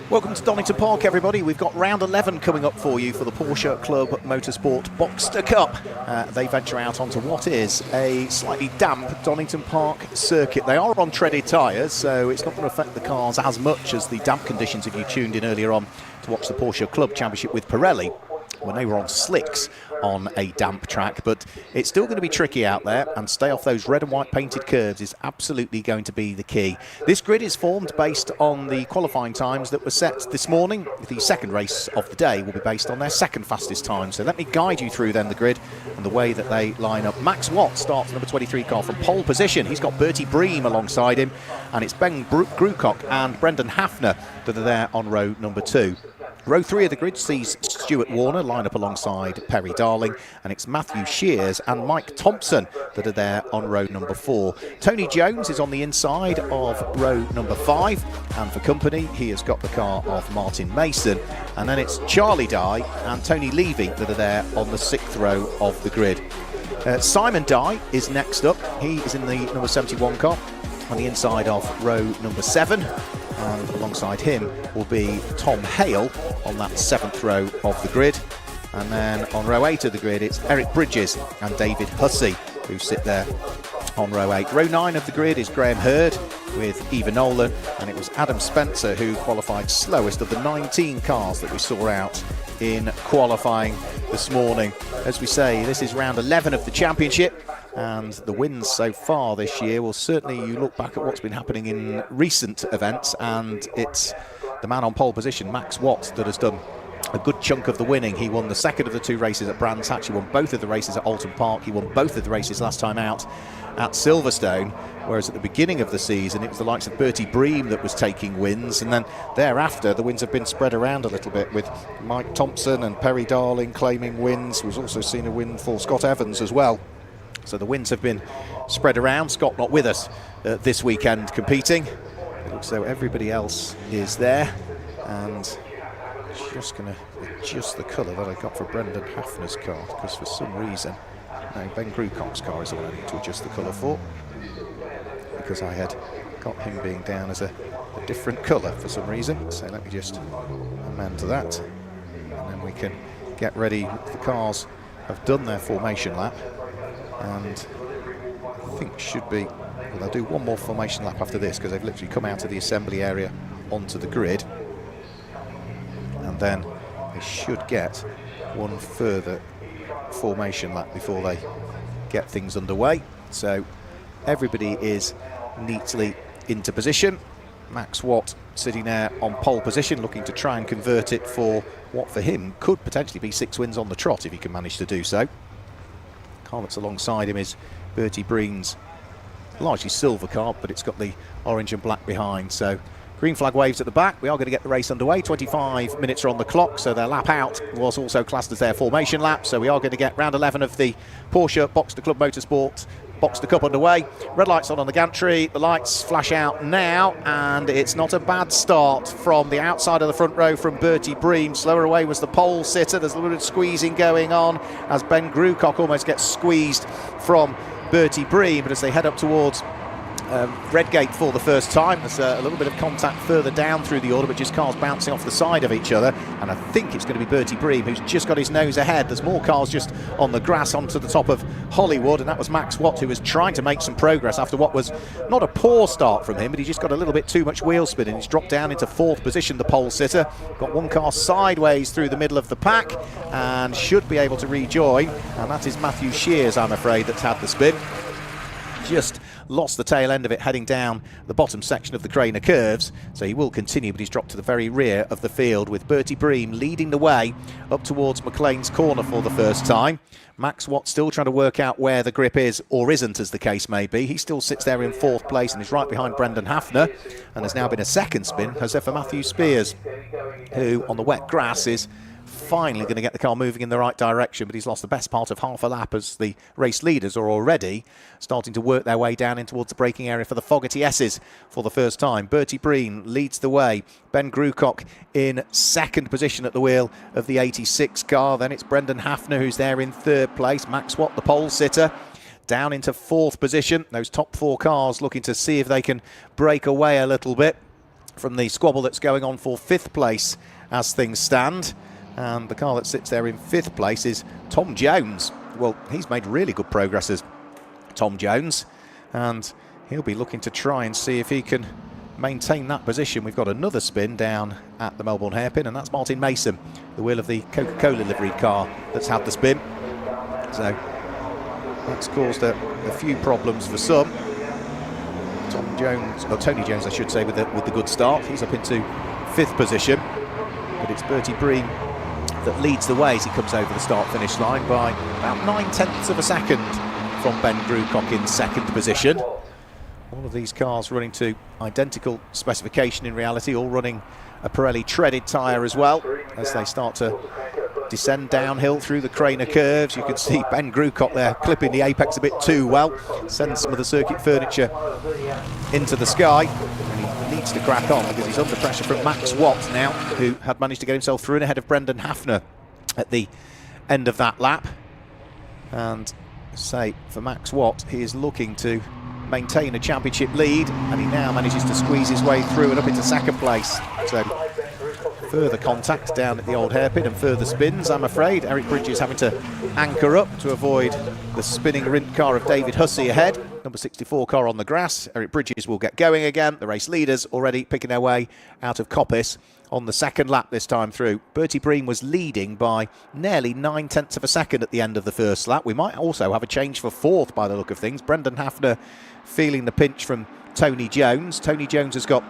Welcome to Donington Park, everybody. We've got round 11 coming up for you for the Porsche Club Motorsport Boxster Cup. They venture out onto what is a slightly damp Donington Park circuit. They are on treaded tyres, so it's not going to affect the cars as much as the damp conditions if you tuned in earlier on to watch the Porsche Club Championship with Pirelli, when they were on slicks on a damp track. But it's still going to be tricky out there, and stay off those red and white painted curves is absolutely going to be the key. This grid is formed based on the qualifying times that were set this morning. The second race of the day will be based on their second fastest time. So let me guide you through then the grid and the way that they line up. Max Watt starts number 23 car from pole position. He's got Bertie Bream alongside him, and it's Ben Grucock and Brendan Hafner that are there on row number 2. Row 3 of the grid sees Stuart Warner line up alongside Perry Darling, and it's Matthew Shears and Mike Thompson that are there on row number 4. Tony Jones is on the inside of row number 5, and for company he has got the car of Martin Mason, and then it's Charlie Dye and Tony Levy that are there on the 6th row of the grid. Simon Dye is next up. He is in the number 71 car on the inside of row number 7. And alongside him will be Tom Hale on that 7th row of the grid. And then on row 8 of the grid, it's Eric Bridges and David Hussey who sit there on row 8. Row 9 of the grid is Graham Hurd with Eva Nolan, and it was Adam Spencer who qualified slowest of the 19 cars that we saw out in qualifying this morning. As we say, this is round 11 of the championship, and the wins so far this year, well, certainly you look back at what's been happening in recent events, and it's the man on pole position, Max Watt, that has done a good chunk of the winning. He won the second of the 2 races at Brands Hatch. He won both of the races at Alton Park. He won both of the races last time out at Silverstone, whereas at the beginning of the season it was the likes of Bertie Bream that was taking wins, and then thereafter the wins have been spread around a little bit, with Mike Thompson and Perry Darling claiming wins. We've also seen a win for Scott Evans as well. So the wins have been spread around. Scott not with us this weekend competing. It looks though everybody else is there, and just going to adjust the colour that I got for Brendan Hafner's car, because for some reason Ben Grucock's car is the one I need to adjust the colour for, because I had got him being down as a different colour for some reason. So let me just amend that, and then we can get ready. The cars have done their formation lap, and I think should be, well, they'll do one more formation lap after this, because they've literally come out of the assembly area onto the grid, and then they should get one further formation lap before they get things underway. So everybody is neatly into position. Max Watt sitting there on pole position, looking to try and convert it for what for him could potentially be 6 wins on the trot if he can manage to do so. Car that's alongside him is Bertie Bream's largely silver car, but it's got the orange and black behind. So green flag waves at the back. We are going to get the race underway. 25 minutes are on the clock, so their lap out was also classed as their formation lap. So we are going to get round 11 of the Porsche Boxster Club Motorsport Boxster Cup underway. Red lights on the gantry. The lights flash out now, and it's not a bad start from the outside of the front row from Bertie Bream. Slower away was the pole sitter. There's a little bit of squeezing going on as Ben Grucock almost gets squeezed from Bertie Bream, but as they head up towards Redgate for the first time, there's a little bit of contact further down through the order, but just cars bouncing off the side of each other, and I think it's going to be Bertie Bream who's just got his nose ahead. There's more cars just on the grass onto the top of Hollywood, and that was Max Watt, who was trying to make some progress after what was not a poor start from him, but he just got a little bit too much wheel spin, and he's dropped down into 4th position, the pole sitter. Got one car sideways through the middle of the pack and should be able to rejoin, and that is Matthew Shears, I'm afraid, that's had the spin. Just lost the tail end of it heading down the bottom section of the Craner curves, so he will continue, but he's dropped to the very rear of the field, with Bertie Bream leading the way up towards McLean's corner for the first time. Max Watt still trying to work out where the grip is, or isn't, as the case may be. He still sits there in 4th place and is right behind Brendan Hafner, and there's now been a second spin, Josefa Matthew Spears, who on the wet grass is finally going to get the car moving in the right direction, but he's lost the best part of half a lap as the race leaders are already starting to work their way down in towards the braking area for the Fogarty S's for the first time. Bertie Bream leads the way. Ben Grucock in 2nd position at the wheel of the 86 car. Then it's Brendan Hafner who's there in 3rd place. Max Watt, the pole sitter, down into 4th position. Those top 4 cars looking to see if they can break away a little bit. from the squabble that's going on for 5th place as things stand. And the car that sits there in 5th place is Tom Jones. Well, he's made really good progress as Tom Jones, and he'll be looking to try and see if he can maintain that position. We've got another spin down at the Melbourne hairpin, and that's Martin Mason, the wheel of the Coca-Cola liveried car, that's had the spin. So that's caused a few problems for some. Tom Jones, or Tony Jones I should say, with the good start. He's up into 5th position, but it's Bertie Breen that leads the way as he comes over the start-finish line by about 9/10 of a second from Ben Grucock in 2nd position. All of these cars running to identical specification in reality, all running a Pirelli treaded tyre as well as they start to descend downhill through the Craner curves. You can see Ben Grucock there clipping the apex a bit too well, sends some of the circuit furniture into the sky, and he needs to crack on because he's under pressure from Max Watt now, who had managed to get himself through and ahead of Brendan Hafner at the end of that lap. And say for Max Watt, he is looking to maintain a championship lead, and he now manages to squeeze his way through and up into 2nd place. So further contact down at the old hairpin and further spins, I'm afraid. Eric Bridges having to anchor up to avoid the spinning rint car of David Hussey ahead. Number 64 car on the grass. Eric Bridges will get going again. The race leaders already picking their way out of Coppice on the 2nd lap this time through. Bertie Breen was leading by nearly 9/10 of a second at the end of the 1st lap. We might also have a change for 4th by the look of things. Brendan Hafner feeling the pinch from Tony Jones. Tony Jones has got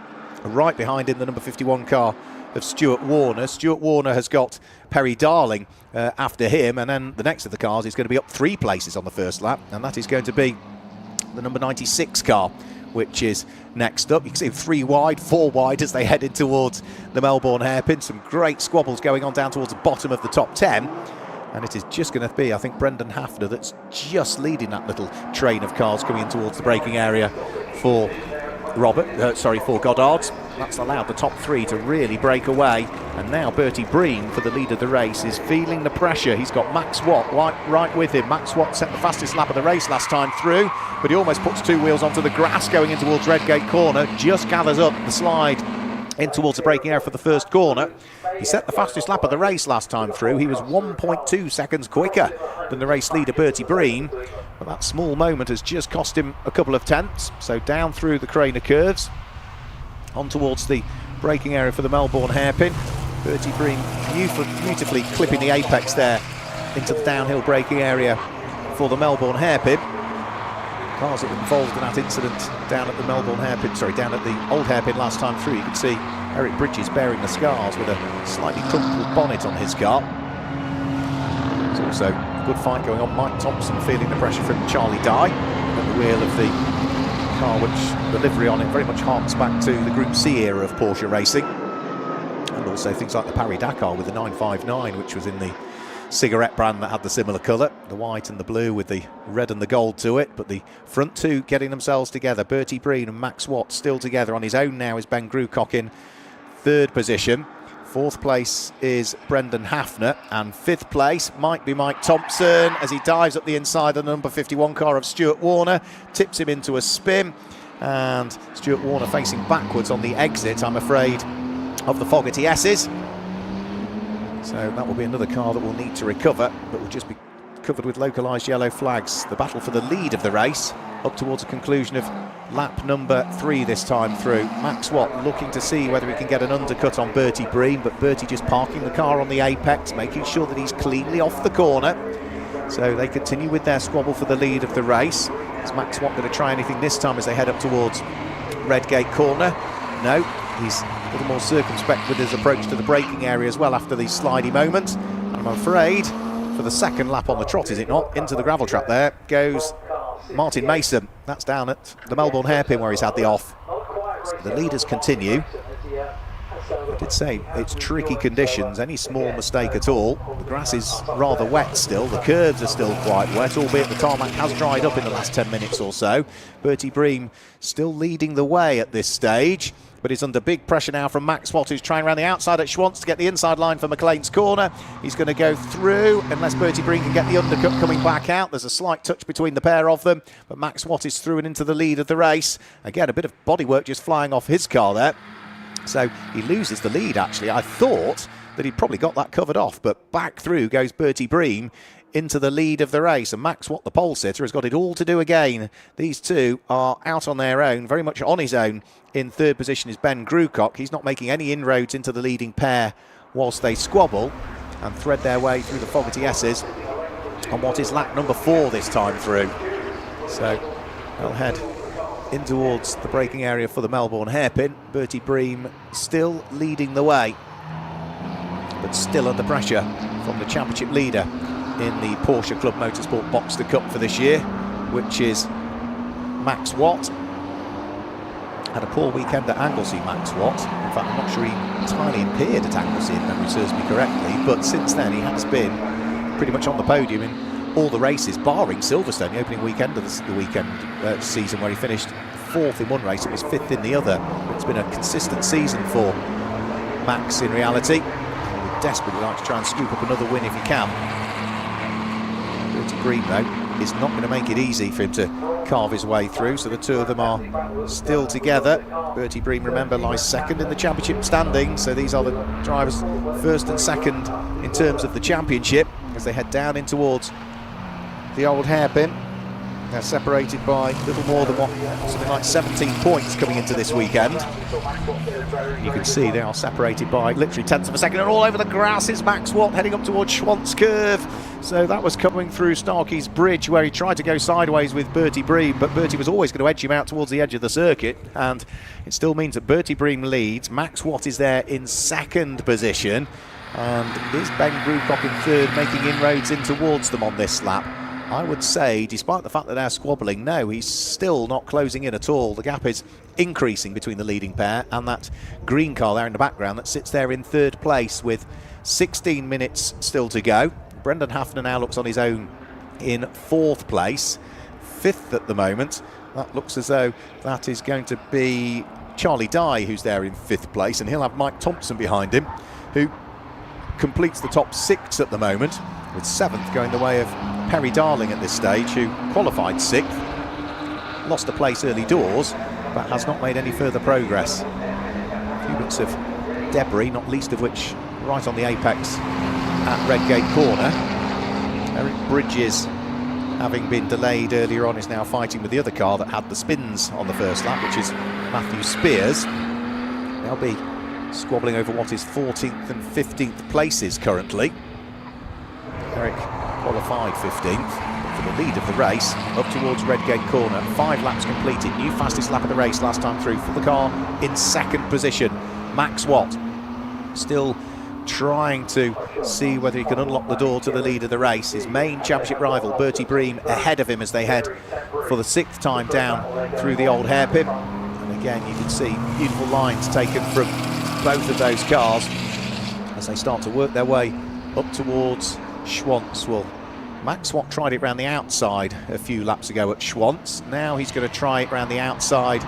right behind him the number 51 car of Stuart Warner. Stuart Warner has got Perry Darling after him, and then the next of the cars is going to be up 3 places on the 1st lap, and that is going to be the number 96 car, which is next up. You can see 3 wide, 4 wide as they headed towards the Melbourne hairpin. Some great squabbles going on down towards the bottom of the top 10. And it is just going to be, I think, Brendan Hafner that's just leading that little train of cars coming in towards the braking area for for Goddard's. That's allowed the top 3 to really break away. And now Bertie Breen, for the lead of the race, is feeling the pressure. He's got Max Watt right with him. Max Watt set the fastest lap of the race last time through, but he almost puts 2 wheels onto the grass going in towards Redgate Corner. Just gathers up the slide in towards the braking area for the 1st corner. He set the fastest lap of the race last time through. He was 1.2 seconds quicker than the race leader Bertie Breen, but that small moment has just cost him a couple of tenths. So down through the Craner curves on towards the braking area for the Melbourne hairpin. Bertie Breen beautifully clipping the apex there into the downhill braking area for the Melbourne hairpin. Cars that were involved in that incident down at the Melbourne hairpin, down at the old hairpin last time through. You can see Eric Bridges bearing the scars with a slightly crumpled bonnet on his car. There's also a good fight going on. Mike Thompson feeling the pressure from Charlie Dye at the wheel of the car, which the livery on it very much harks back to the Group C era of Porsche racing. And also things like the Paris-Dakar with the 959, which was in the cigarette brand that had the similar colour, the white and the blue with the red and the gold to it. But the front 2 getting themselves together. Bertie Breen and Max Watt still together. On his own now is Ben Grucock in 3rd position. 4th place is Brendan Hafner, and 5th place might be Mike Thompson as he dives up the inside of the number 51 car of Stuart Warner, tips him into a spin, and Stuart Warner facing backwards on the exit, I'm afraid, of the Fogarty S's. So that will be another car that will need to recover, but will just be covered with localised yellow flags. The battle for the lead of the race up towards a conclusion of lap number 3 this time through. Max Watt looking to see whether he can get an undercut on Bertie Breen, but Bertie just parking the car on the apex, making sure that he's cleanly off the corner. So they continue with their squabble for the lead of the race. Is Max Watt going to try anything this time as they head up towards Redgate Corner? No, he's a little more circumspect with his approach to the braking area as well after the slidey moment. And I'm afraid for the 2nd lap on the trot, is it not, into the gravel trap there goes Martin Mason. That's down at the Melbourne hairpin where he's had the off. So the leaders continue. I did say it's tricky conditions, any small mistake at all. The grass is rather wet still, the curves are still quite wet, albeit the tarmac has dried up in the last 10 minutes or so. Bertie Breen still leading the way at this stage, but he's under big pressure now from Max Watt, who's trying around the outside at Schwantz to get the inside line for McLean's corner. He's going to go through, unless Bertie Breen can get the undercut coming back out. There's a slight touch between the pair of them, but Max Watt is through and into the lead of the race. Again, a bit of bodywork just flying off his car there. So he loses the lead, actually. I thought that he'd probably got that covered off, but back through goes Bertie Bream into the lead of the race. And Max Watt, the pole sitter, has got it all to do again. These two are out on their own, very much on his own. In third position is Ben Grucock. He's not making any inroads into the leading pair whilst they squabble and thread their way through the Fogarty S's on what is lap number 4 this time through. So they'll head in towards the braking area for the Melbourne hairpin. Bertie Bream still leading the way, but still under pressure from the championship leader in the Porsche Club Motorsport Boxster Cup for this year, which is Max Watt. Had a poor weekend at Anglesey, Max Watt. In fact, I'm not sure he entirely impaired at Anglesey, if memory serves me correctly, but since then he has been pretty much on the podium in all the races, barring Silverstone, the opening weekend of the season, where he finished 4th in one race and was 5th in the other. It's been a consistent season for Max in reality. He would desperately like to try and scoop up another win if he can. Bertie Bream, though, is not going to make it easy for him to carve his way through, so the two of them are still together. Bertie Bream, remember, lies second in the championship standing, so these are the drivers first and second in terms of the championship as they head down in towards the old hairpin. They're separated by little more than something like 17 points coming into this weekend. You can see they are separated by literally tenths of a second, and all over the grass is Max Watt heading up towards Schwantz Curve. So that was coming through Starkey's Bridge, where he tried to go sideways with Bertie Bream, but Bertie was always going to edge him out towards the edge of the circuit, and it still means that Bertie Bream leads. Max Watt is there in second position, and is Ben Grucock in third, making inroads in towards them on this lap. I would say, despite the fact that they're squabbling, no, he's still not closing in at all. The gap is increasing between the leading pair and that green car there in the background that sits there in third place with 16 minutes still to go. Brendan Hafner now looks on his own in 4th place, 5th at the moment. That looks as though that is going to be Charlie Dye, who's there in 5th place, and he'll have Mike Thompson behind him, who completes the top 6 at the moment, with 7th going the way of Perry Darling at this stage, who qualified 6th, lost a place early doors, but has not made any further progress. A few bits of debris, not least of which right on the apex at Redgate Corner. Eric Bridges, having been delayed earlier on, is now fighting with the other car that had the spins on the first lap, which is Matthew Spears. They'll be squabbling over what is 14th and 15th places currently. Eric qualified 15th, but for the lead of the race up towards Redgate Corner. 5 laps completed, new fastest lap of the race last time through for the car in second position. Max Watt still trying to see whether he can unlock the door to the lead of the race. His main championship rival Bertie Bream ahead of him as they head for the 6th time down through the old hairpin. And again you can see beautiful lines taken from both of those cars as they start to work their way up towards Schwantz. Well, Max Watt tried it round the outside a few laps ago at Schwantz. Now he's going to try it round the outside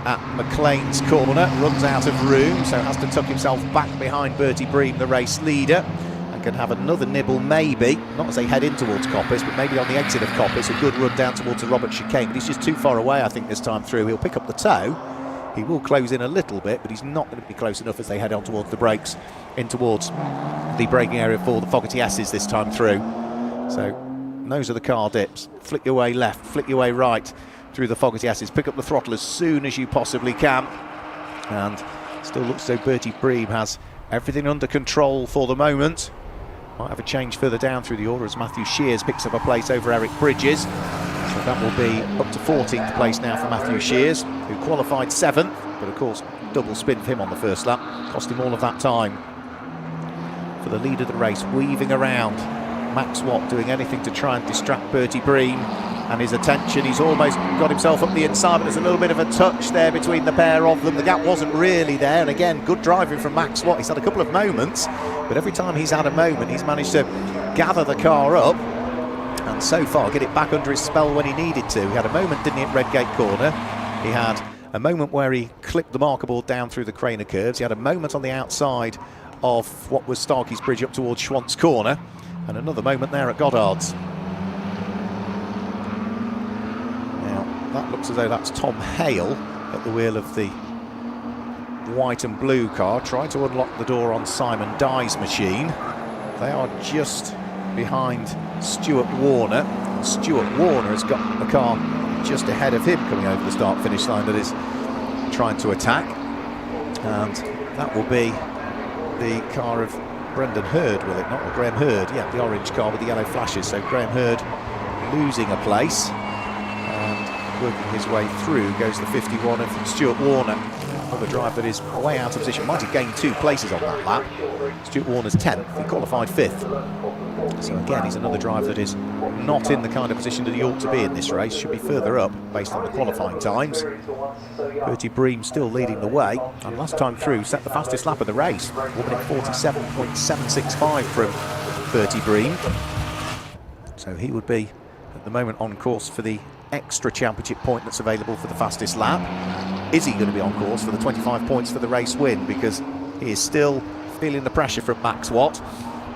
at McLean's Corner. Runs out of room, so has to tuck himself back behind Bertie Bream, the race leader, and can have another nibble maybe, not as they head in towards Coppice, but maybe on the exit of Coppice. A good run down towards the Robert chicane, but he's just too far away, I think, this time through. He'll pick up the toe. He will close in a little bit, but he's not going to be close enough as they head on towards the brakes, in towards the braking area for the Fogarty S's this time through. So those are the car dips. Flick your way left, flick your way right through the Fogarty S's. Pick up the throttle as soon as you possibly can. And still looks as though Bertie Bream has everything under control for the moment. Might have a change further down through the order as Matthew Shears picks up a place over Eric Bridges. So that will be up to 14th place now for Matthew Shears, who qualified 7th, but of course double spin for him on the first lap, cost him all of that time. For the lead of the race, weaving around, Max Watt doing anything to try and distract Bertie Bream and his attention. He's almost got himself up the inside, but there's a little bit of a touch there between the pair of them. The gap wasn't really there, and again, good driving from Max Watt. He's had a couple of moments, but every time he's had a moment, he's managed to gather the car up and so far get it back under his spell when he needed to. He had a moment, didn't he, at Redgate Corner. He had a moment where he clipped the marker board down through the Craner curves. He had a moment on the outside of what was Starkey's Bridge up towards Schwantz Corner, and another moment there at Goddard's. Now, that looks as though that's Tom Hale at the wheel of the white and blue car, tried to unlock the door on Simon Dye's machine. They are just behind Stuart Warner. Stuart Warner has got a car just ahead of him coming over the start-finish line that is trying to attack. And that will be the car of Brendan Hurd, will it not? Or Graham Hurd, yeah, the orange car with the yellow flashes. So Graham Hurd losing a place and working his way through goes the 51 of Stuart Warner. Another drive that is way out of position. Might have gained 2 places on that lap. Stuart Warner's 10th, he qualified 5th. So again, he's another driver that is not in the kind of position that he ought to be in this race. Should be further up based on the qualifying times. Bertie Bream still leading the way, and last time through set the fastest lap of the race. 1:47.765 from Bertie Bream. So he would be at the moment on course for the extra championship point that's available for the fastest lap. Is he going to be on course for the 25 points for the race win? Because he is still feeling the pressure from Max Watt.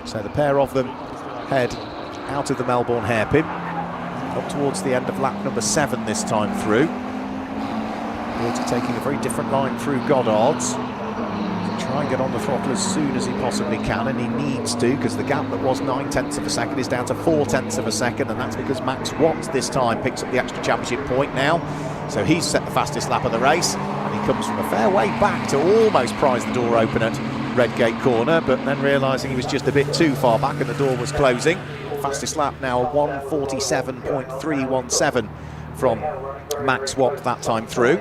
So the pair of them head out of the Melbourne hairpin, up towards the end of lap number 7 this time through. Bertie taking a very different line through Goddard's. Try and get on the throttle as soon as he possibly can, and he needs to, because the gap that was 9/10 of a second is down to 4/10 of a second, and that's because Max Watt this time picks up the extra championship point now. So he's set the fastest lap of the race, and he comes from a fair way back to almost prise the door open at Redgate Corner, but then realising he was just a bit too far back and the door was closing. Fastest lap now 1:47.317 from Max Watt that time through.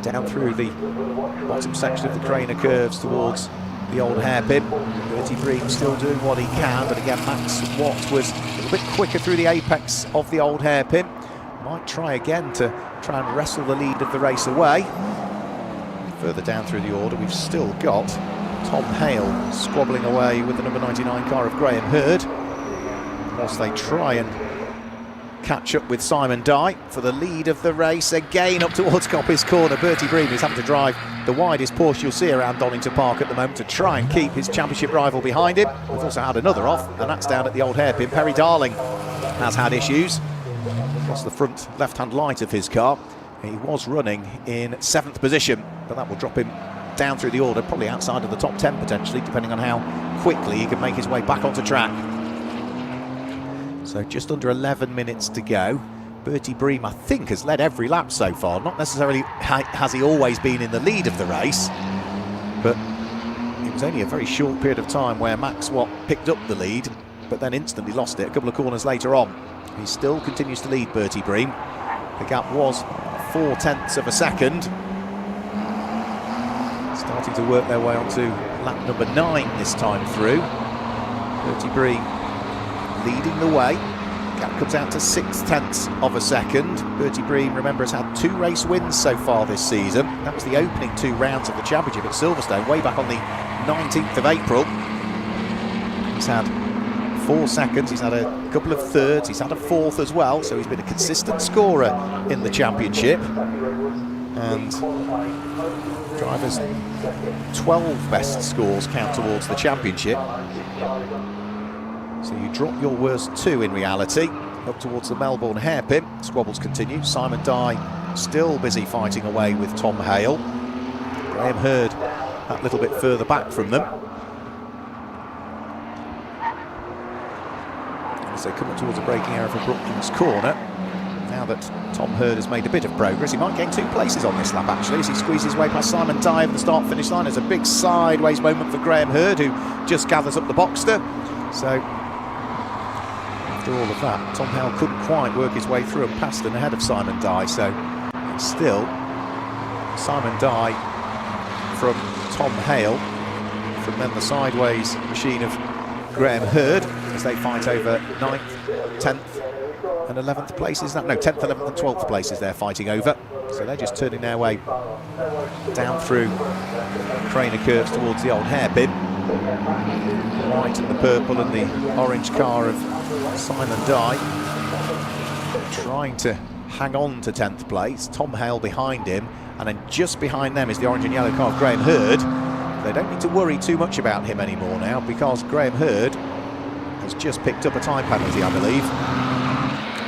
Down through the bottom section of the Craner curves towards the old hairpin. Bertie Bream still doing what he can, but again Max Watt was a little bit quicker through the apex of the old hairpin. Might try again to try and wrestle the lead of the race away. Further down through the order, we've still got Tom Hale squabbling away with the number 99 car of Graham Hurd, whilst they try and catch up with Simon Dye for the lead of the race. Again up towards Coppice Corner. Bertie Bream is having to drive the widest Porsche you'll see around Donington Park at the moment to try and keep his championship rival behind him. We've also had another off, and that's down at the old hairpin. Perry Darling has had issues. Lost the front left-hand light of his car. He was running in 7th position, but that will drop him down through the order, probably outside of the top 10 potentially, depending on how quickly he can make his way back onto track. So just under 11 minutes to go. Bertie Bream, I think, has led every lap so far. Not necessarily has he always been in the lead of the race, but it was only a very short period of time where Max Watt picked up the lead, but then instantly lost it a couple of corners later on. He still continues to lead Bertie Bream. The gap was 4/10 of a second. Starting to work their way onto lap number 9 this time through. Bertie Bream leading the way. Gap comes out to 6/10 of a second. Bertie Bream, remember, has had 2 race wins so far this season. That was the opening 2 rounds of the championship at Silverstone way back on the 19th of April. He's had 4 seconds, he's had a couple of thirds, he's had a 4th as well, so he's been a consistent scorer in the championship. And drivers' 12 best scores count towards the championship. So you drop your worst 2 in reality, up towards the Melbourne hairpin. Squabbles continue. Simon Dye still busy fighting away with Tom Hale. Graham Hurd that little bit further back from them. As they come up towards a braking area for Brooklands Corner. Now that Tom Hurd has made a bit of progress, he might gain 2 places on this lap actually, as he squeezes his way past Simon Dye over the start-finish line. There's a big sideways moment for Graham Hurd, who just gathers up the Boxster. So after all of that, Tom Hale couldn't quite work his way through and past and ahead of Simon Dye. So it's still Simon Dye from Tom Hale, from then the sideways machine of Graham Hurd, as they fight over 9th, 10th and 11th places. No, 10th, 11th and 12th places they're fighting over. So they're just turning their way down through Craner curves towards the old hairpin. The white and the purple and the orange car of Simon Dye trying to hang on to 10th place. Tom Hale behind him, and then just behind them is the orange and yellow car of Graham Hurd. They don't need to worry too much about him anymore now, because Graham Hurd has just picked up a time penalty, I believe,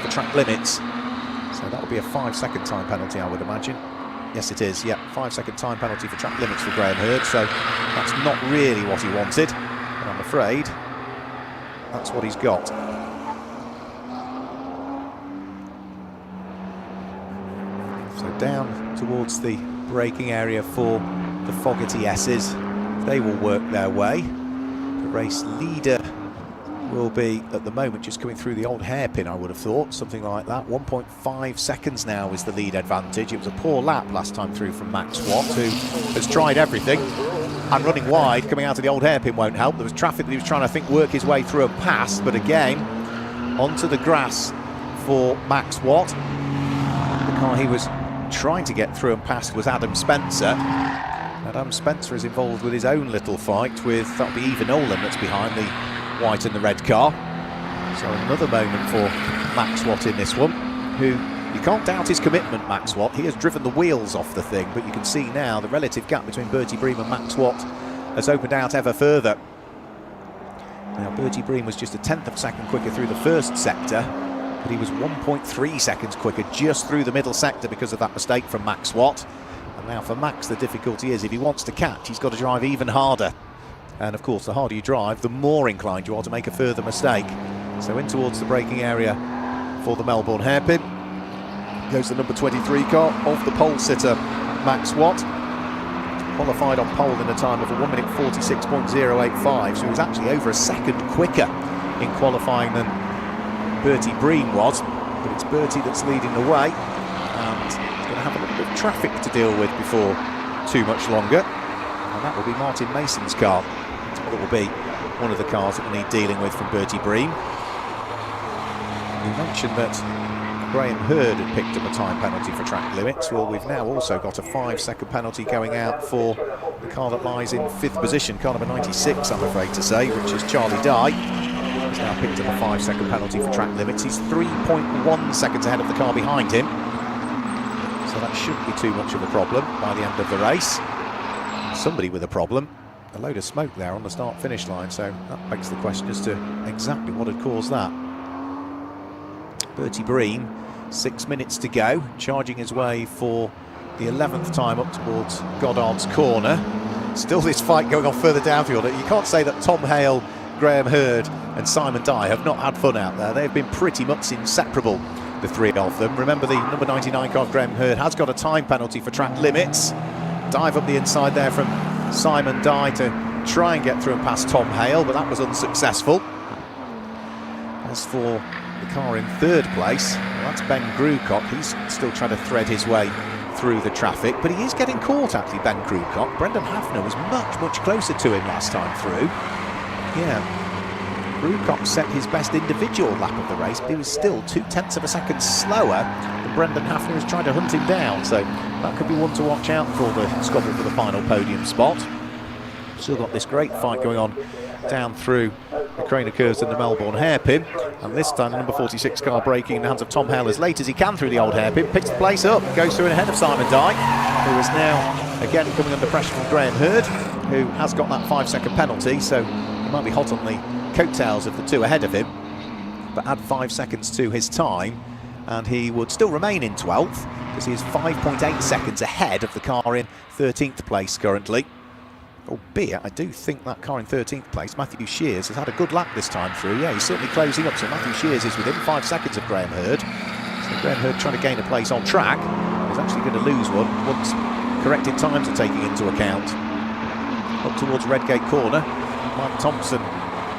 for track limits. So that'll be a 5-second time penalty, I would imagine. Yes, it is. Yeah, 5-second time penalty for track limits for Graham Hurd. So that's not really what he wanted, but I'm afraid that's what he's got. So down towards the braking area for the Fogarty S's. They will work their way. The race leader will be, at the moment, just coming through the old hairpin, I would have thought, something like that. 1.5 seconds now is the lead advantage. It was a poor lap last time through from Max Watt, who has tried everything, and running wide, coming out of the old hairpin won't help. There was traffic that he was trying to, I think, work his way through and past, but again, onto the grass for Max Watt. The car he was trying to get through and past was Adam Spencer. Adam Spencer is involved with his own little fight with, that'll be Eva Nolan that's behind the white and the red car. So another moment for Max Watt in this one, who, you can't doubt his commitment, Max Watt. He has driven the wheels off the thing, but you can see now the relative gap between Bertie Bream and Max Watt has opened out ever further. Now, Bertie Bream was just a 1/10 of a second quicker through the first sector, but he was 1.3 seconds quicker just through the middle sector because of that mistake from Max Watt. And now for Max, the difficulty is if he wants to catch, he's got to drive even harder. And of course, the harder you drive, the more inclined you are to make a further mistake. So in towards the braking area for the Melbourne hairpin goes the number 23 car of the pole sitter Max Watt. Qualified on pole in a time of a 1 minute 46.085, so he was actually over a second quicker in qualifying than Bertie Bream was. But it's Bertie that's leading the way, and he's going to have a little bit of traffic to deal with before too much longer. And that will be Martin Mason's car. That will be one of the cars that will need dealing with from Bertie Bream. We mentioned that Graham Hurd had picked up a time penalty for track limits. Well, we've now also got a 5-second penalty going out for the car that lies in 5th position, car number 96, I'm afraid to say, which is Charlie Dye. He's now picked up a 5-second penalty for track limits. He's 3.1 seconds ahead of the car behind him, so that shouldn't be too much of a problem by the end of the race. Somebody with a problem. A load of smoke there on the start-finish line, so that begs the question as to exactly what had caused that. Bertie Bream, 6 minutes to go, charging his way for the 11th time up towards Goddard's corner. Still this fight going on further downfield. You can't say that Tom Hale, Graham Hurd and Simon Dye have not had fun out there. They've been pretty much inseparable, the three of them. Remember, the number 99 car of Graham Hurd has got a time penalty for track limits. Dive up the inside there from Simon Dye to try and get through and past Tom Hale, but that was unsuccessful. As for the car in 3rd place, well, that's Ben Grucock. He's still trying to thread his way through the traffic, but he is getting caught, actually, Ben Grucock. Brendan Hafner was much closer to him last time through. Yeah, Grucock set his best individual lap of the race, but he was still 0.2 of a second slower than Brendan Hafner was trying to hunt him down, so that could be one to watch out for the Scotland for the final podium spot. Still got this great fight going on down through the Craner Curves and the Melbourne hairpin, and this time the number 46 car braking in the hands of Tom Hale as late as he can through the old hairpin, picks the place up, goes through and ahead of Simon Dye, who is now again coming under pressure from Graham Hurd, who has got that 5-second penalty, so he might be hot on the coattails of the two ahead of him, but add 5 seconds to his time and he would still remain in 12th, because he is 5.8 seconds ahead of the car in 13th place currently. Albeit, I do think that car in 13th place, Matthew Shears, has had a good lap this time through. Yeah, he's certainly closing up, so Matthew Shears is within 5 seconds of Graham Hurd. So Graham Hurd trying to gain a place on track. He's actually going to lose one once corrected times are taking into account. Up towards Redgate corner, Mike Thompson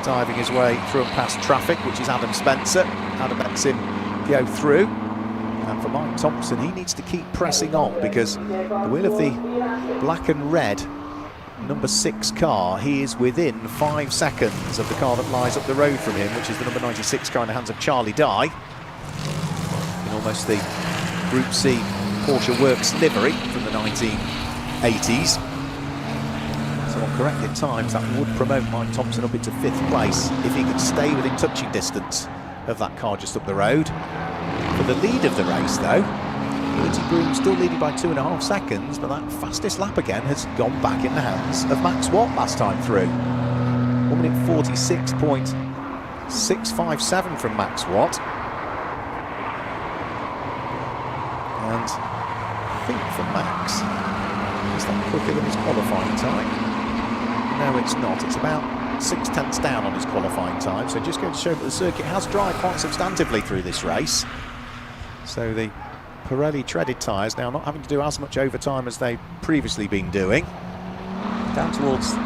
diving his way through and past traffic, which is Adam Spencer. Adam lets him go through. And for Mike Thompson, he needs to keep pressing on, because the wheel of the black and red number 6 car, he is within 5 seconds of the car that lies up the road from him, which is the number 96 car in the hands of Charlie Dye, in almost the Group C Porsche Works livery from the 1980s. So on corrected times, that would promote Mike Thompson up into 5th place if he could stay within touching distance of that car just up the road. For the lead of the race, though, Bertie Bream still leading by 2.5 seconds, but that fastest lap again has gone back in the hands of Max Watt last time through. 1 minute 46.657 from Max Watt. And think for Max, is that quicker than his qualifying time? No, it's not. It's about 0.6 down on his qualifying time, so just going to show that the circuit has dried quite substantively through this race. So the Pirelli treaded tyres now not having to do as much overtime as they've previously been doing. Down towards the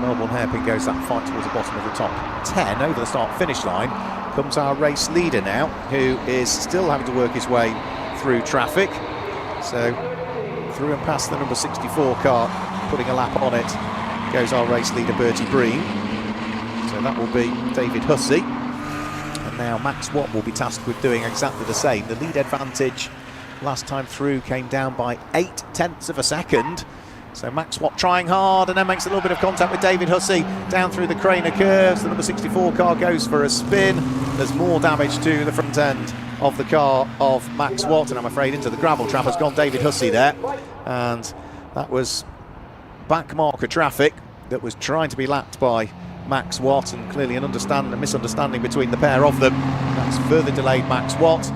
Melbourne hairpin goes that fight towards the bottom of the top 10. Over the start-finish line comes our race leader now, who is still having to work his way through traffic. So through and past the number 64 car, putting a lap on it, goes our race leader Bertie Breen. So that will be David Hussey. And now Max Watt will be tasked with doing exactly the same. The lead advantage last time through came down by 0.8 of a second. So Max Watt trying hard and then makes a little bit of contact with David Hussey down through the Craner curves. The number 64 car goes for a spin. There's more damage to the front end of the car of Max Watt, and I'm afraid into the gravel trap has gone David Hussey there. And that was back marker traffic that was trying to be lapped by Max Watt, and clearly a misunderstanding between the pair of them. That's further delayed Max Watt,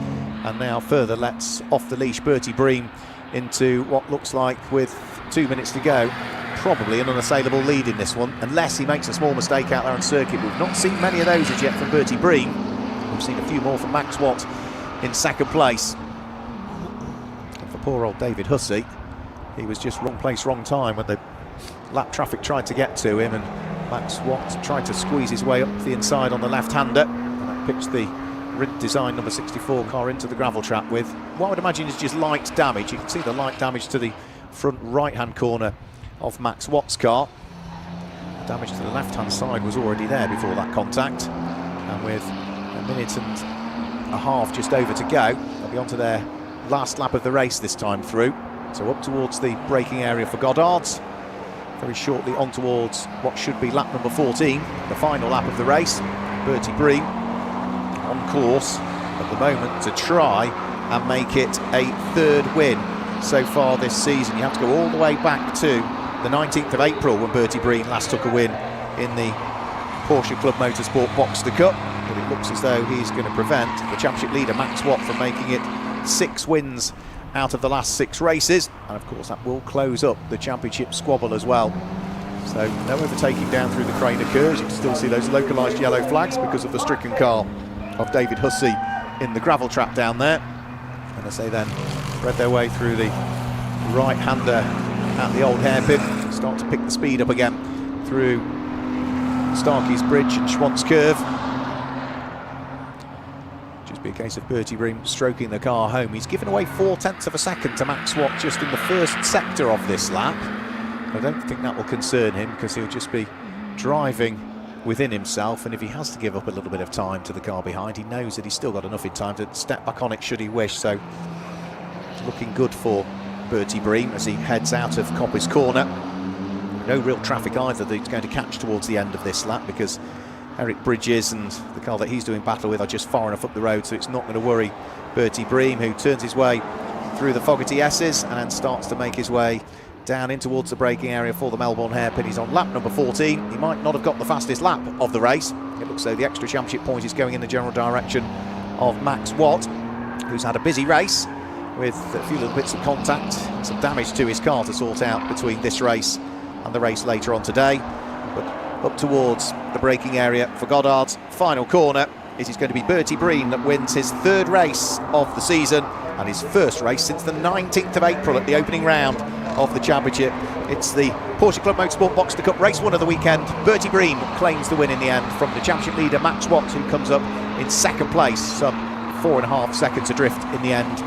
and now further lets off the leash Bertie Breen into what looks like, with 2 minutes to go, probably an unassailable lead in this one, unless he makes a small mistake out there on circuit. We've not seen many of those as yet from Bertie Breen. We've seen a few more from Max Watt in second place. And for poor old David Hussey, he was just wrong place, wrong time when the lap traffic tried to get to him, and Max Watt tried to squeeze his way up the inside on the left-hander, and that pitched the Rindt design number 64 car into the gravel trap with what I would imagine is just light damage. You can see the light damage to the front right-hand corner of Max Watt's car. The damage to the left-hand side was already there before that contact, and with a minute and a half just over to go, they'll be on to their last lap of the race this time through. So up towards the braking area for Goddard's, very shortly on towards what should be lap number 14, the final lap of the race. Bertie Breen on course at the moment to try and make it a third win so far this season. You have to go all the way back to the 19th of April when Bertie Breen last took a win in the Porsche Club Motorsport Boxster Cup, but it looks as though he's going to prevent the championship leader Max Watt from making it 6 wins out of the last 6 races, and of course that will close up the championship squabble as well. So no overtaking down through the Craner curves. You can still see those localised yellow flags because of the stricken car of David Hussey in the gravel trap down there. And as they then thread their way through the right-hander at the old hairpin, start to pick the speed up again through Starkey's Bridge and Schwantz Curve. Just be a case of Bertie Breen stroking the car home. He's given away 0.4 of a second to Max Watt just in the first sector of this lap. I don't think that will concern him, because he'll just be driving within himself, and if he has to give up a little bit of time to the car behind, he knows that he's still got enough in time to step back on it should he wish. So looking good for Bertie Breen as he heads out of Coppice Corner. No real traffic either that he's going to catch towards the end of this lap, because Eric Bridges and the car that he's doing battle with are just far enough up the road, so it's not going to worry Bertie Breen, who turns his way through the Fogarty S's and then starts to make his way down in towards the braking area for the Melbourne hairpin. He's on lap number 14. He might not have got the fastest lap of the race. It looks though the extra championship point is going in the general direction of Max Watt, who's had a busy race with a few little bits of contact and some damage to his car to sort out between this race and the race later on today. But up towards the braking area for Goddard's final corner, it is going to be Bertie Breen that wins his 3rd race of the season and his 1st race since the 19th of April at the opening round of the championship. It's the Porsche Club Motorsport Boxster Cup race 1 of the weekend. Bertie Breen claims the win in the end from the championship leader Max Watt, who comes up in 2nd place, some 4.5 seconds adrift in the end.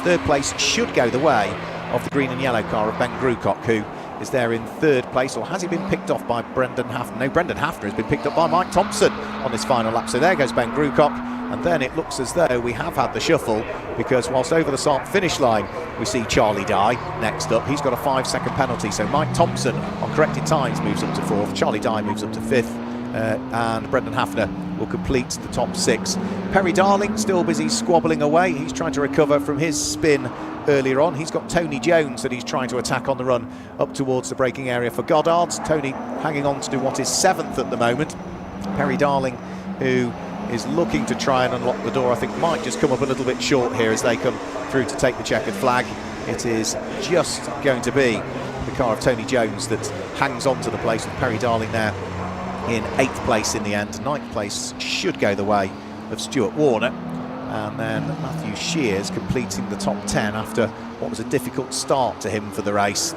3rd place should go the way of the green and yellow car of Ben Grucock, who is there in 3rd place, or has he been picked off by Brendan Hafner? No, Brendan Hafner has been picked up by Mike Thompson on this final lap. So there goes Ben Grucock, and then it looks as though we have had the shuffle, because whilst over the start finish line we see Charlie Dye next up. He's got a 5-second penalty, so Mike Thompson on corrected times moves up to 4th, Charlie Dye moves up to 5th, and Brendan Hafner will complete the top 6. Perry Darling still busy squabbling away. He's trying to recover from his spin earlier on. He's got Tony Jones that he's trying to attack on the run up towards the braking area for Goddard's. Tony hanging on to what is 7th at the moment. Perry Darling, who is looking to try and unlock the door, I think might just come up a little bit short here as they come through to take the checkered flag it is just going to be the car of Tony Jones that hangs on to the place, with Perry Darling now in 8th place in the end. 9th place should go the way of Stuart Warner, and then Matthew Shears completing the top 10 after what was a difficult start to him for the race.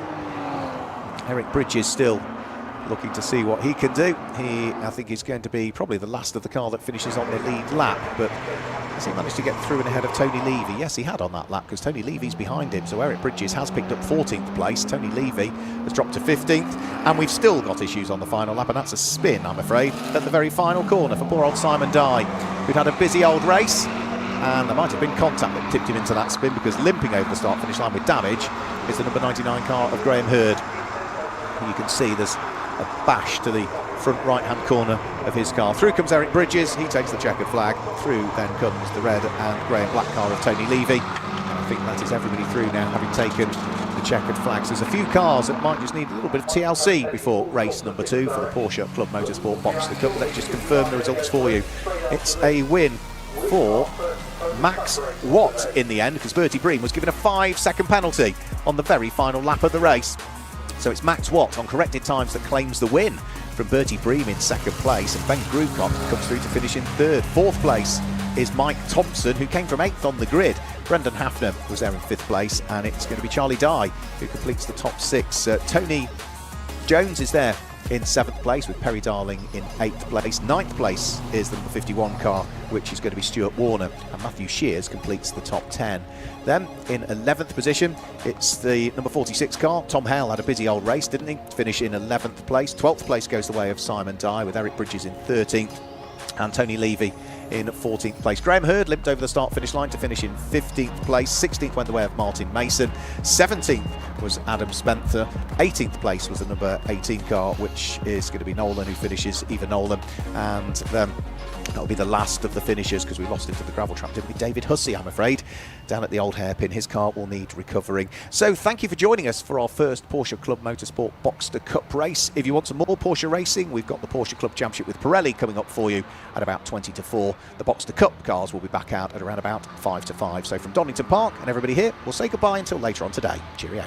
Eric Bridges still looking to see what he can do. I think he's going to be probably the last of the car that finishes on the lead lap, but has he managed to get through and ahead of Tony Levy? Yes, he had on that lap, because Tony Levy's behind him, so Eric Bridges has picked up 14th place. Tony Levy has dropped to 15th, and we've still got issues on the final lap, and that's a spin, I'm afraid, at the very final corner for poor old Simon Dye, who'd had a busy old race, and there might have been contact that tipped him into that spin, because limping over the start-finish line with damage is the number 99 car of Graham Hurd. You can see there's a bash to the front right-hand corner of his car. Through comes Eric Bridges, he takes the checkered flag. Through then comes the red and grey and black car of Tony Levy. And I think that is everybody through now, having taken the checkered flags. There's a few cars that might just need a little bit of TLC before race number 2 for the Porsche Club Motorsport Boxster Cup. Let's just confirm the results for you. It's a win for Max Watt in the end, because Bertie Bream was given a 5-second penalty on the very final lap of the race. So it's Max Watt on corrected times that claims the win from Bertie Bream in 2nd place, and Ben Grewcock comes through to finish in 3rd. 4th place is Mike Thompson, who came from 8th on the grid. Brendan Hafner was there in 5th place, and it's going to be Charlie Dye who completes the top 6. Tony Jones is there in 7th place, with Perry Darling in 8th place. 9th place is the number 51 car, which is going to be Stuart Warner, and Matthew Shears completes the top 10. Then in 11th position, it's the number 46 car. Tom Hale had a busy old race, didn't he? Finish in 11th place. 12th place goes the way of Simon Dye, with Eric Bridges in 13th and Tony Levy in 14th place. Graham Hurd limped over the start-finish line to finish in 15th place. 16th went the way of Martin Mason. 17th was Adam Spencer. 18th place was the number 18 car, which is going to be Nolan, who finishes Eva Nolan. And that'll be the last of the finishers, because we lost him to the gravel trap, didn't we? David Hussey, I'm afraid, down at the old hairpin. His car will need recovering. So thank you for joining us for our first Porsche Club Motorsport Boxster Cup race. If you want some more Porsche racing, we've got the Porsche Club Championship with Pirelli coming up for you at about 20 to 4. The Boxster Cup cars will be back out at around about 5 to 5. So from Donington Park and everybody here, we'll say goodbye until later on today. Cheerio.